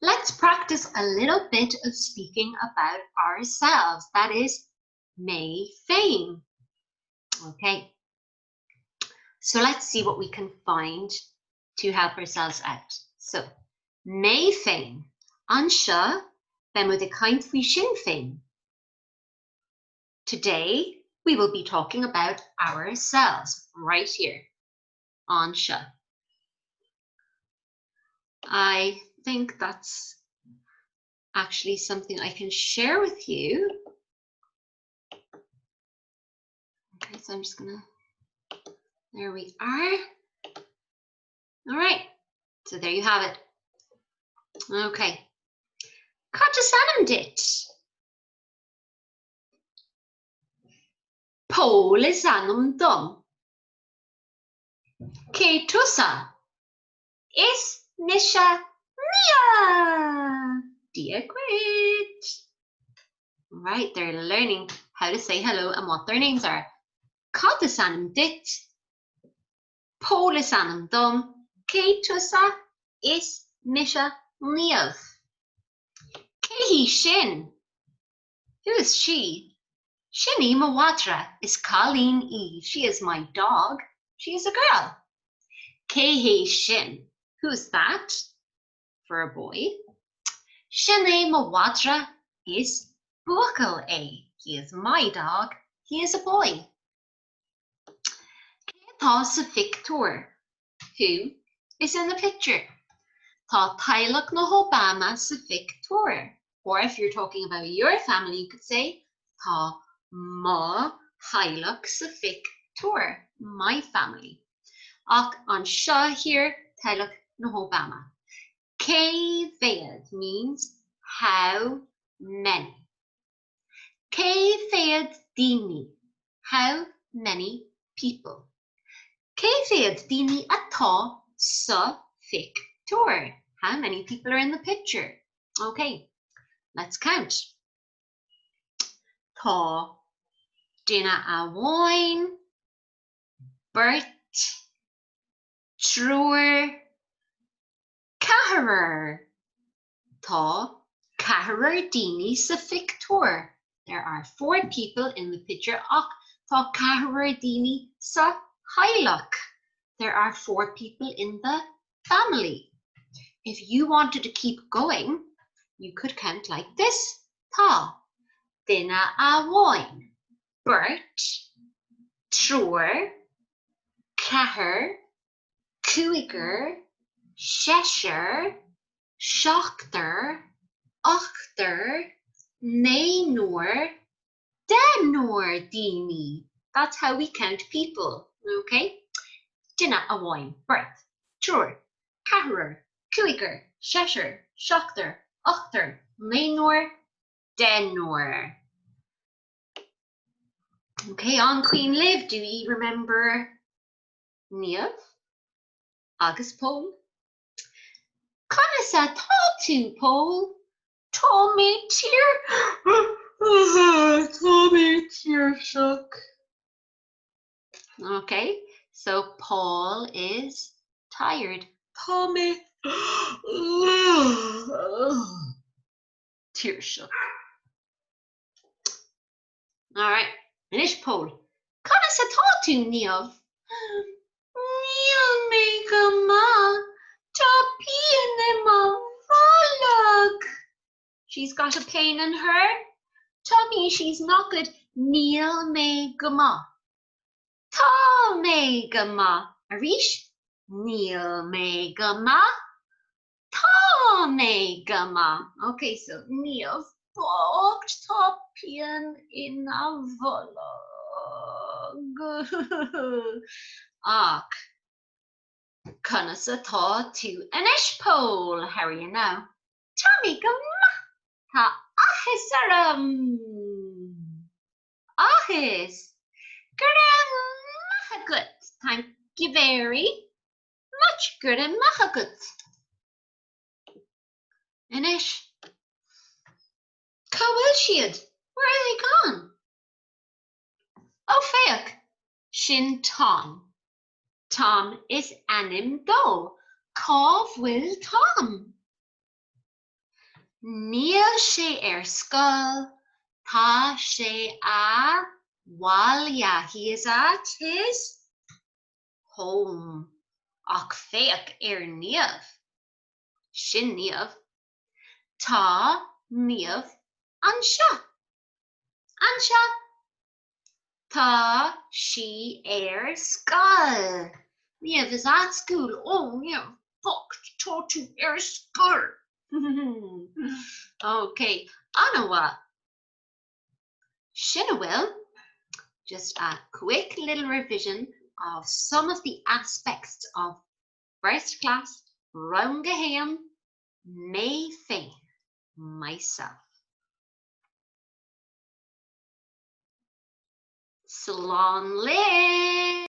let's practice a little bit of speaking about ourselves. That is, May Féin. Okay, so let's see what we can find to help ourselves out. So, May Féin. Anseo, ben with a kind fi Sinn Féin. Today, we will be talking about ourselves right here. Anseo. I think that's actually something I can share with you. Okay, so I'm just gonna, there we are. All right, so there you have it. Okay. Cad is anam dit? Pól is anam dom. Cé tusa? Is misha nia. Dia great. All right, they're learning how to say hello and what their names are. Cad is anam dit? Pól is anam dom. Cé tusa? Is misha nia. Cé sin? Who is she? Shinny Mawatra is Colleen E. She is my dog. She is a girl. Cé sin? Who's that? For a boy. Shinny Mawatra is Buckle A. He is my dog. He is a boy. Tá sa Victor. Who is in the picture? Tá theaglach na Obama sa Victor. Or if you're talking about your family, you could say Tá má theaglach sa Victor. My family. Ach anseo here, theaglach na Obama. Cé féad means how many. Cé féad daoine? How many people? Cé féad daoine atá sa Victor? How many people are in the picture? Okay, let's count. Tá duine amháin, Bert, Trúr, Cathaoir. Tá cathaoir daoine sa Victor. There are 4 people in the picture. Ach, tá cathaoir daoine sa theaglach. There are 4 people in the family. If you wanted to keep going, you could count like this. Tá duine amháin, Bert, Trúr, Cathaoir, Cúigear, Seisir, Seachtar, Achtar, Nainor, Denor daoine. That's how we count people, okay? Duine amháin, Bert, Trúr, Cathaoir, Cúigear, Seisir, Seachtar, Achtar, Nainor, Denor. Okay, on Queen Liv, do we remember Niamh? Agus Pól? Conna sa tá tú, Pól? Tá mé tír. Tá mé tír shook. Okay, so Paul is tired. Tá mé tír shook. All right, Inish Pól. Conna sa tá tú, Niamh? Níl mé go maith. Tá peann in my bhfeadhlach. She's got a pain in her tummy. She's not good. Níl mé go maith. Tá mé go maith. Arís? Níl mé go maith. Tá mé go maith. Okay, so Níl bocht tá peann in a bhfeadhlach. Ach. Conna sa tá tú inish, Pól. How are you now? Tá mé go maith. Tá achas orm. Achas. Gur maith agat. Thank you very much. Gur maith agat. Inish. Cá bhfuil siad? Where are they gone? Oh, féach. Sin Tom. Tom is anim dó. Cá bhfuil Tom? Níl sé scoil, tá sé bhaile. He is at his home. Ach féach níomh. Sin níomh. Tá níomh anseo. Anseo. Tá sí scoil. Níomh is at school. Oh, níomh. Fuck, tá tú school. Okay, Anawa. Sin just a quick little revision of some of the aspects of first class round Gaeilge, me Féin, myself. Slán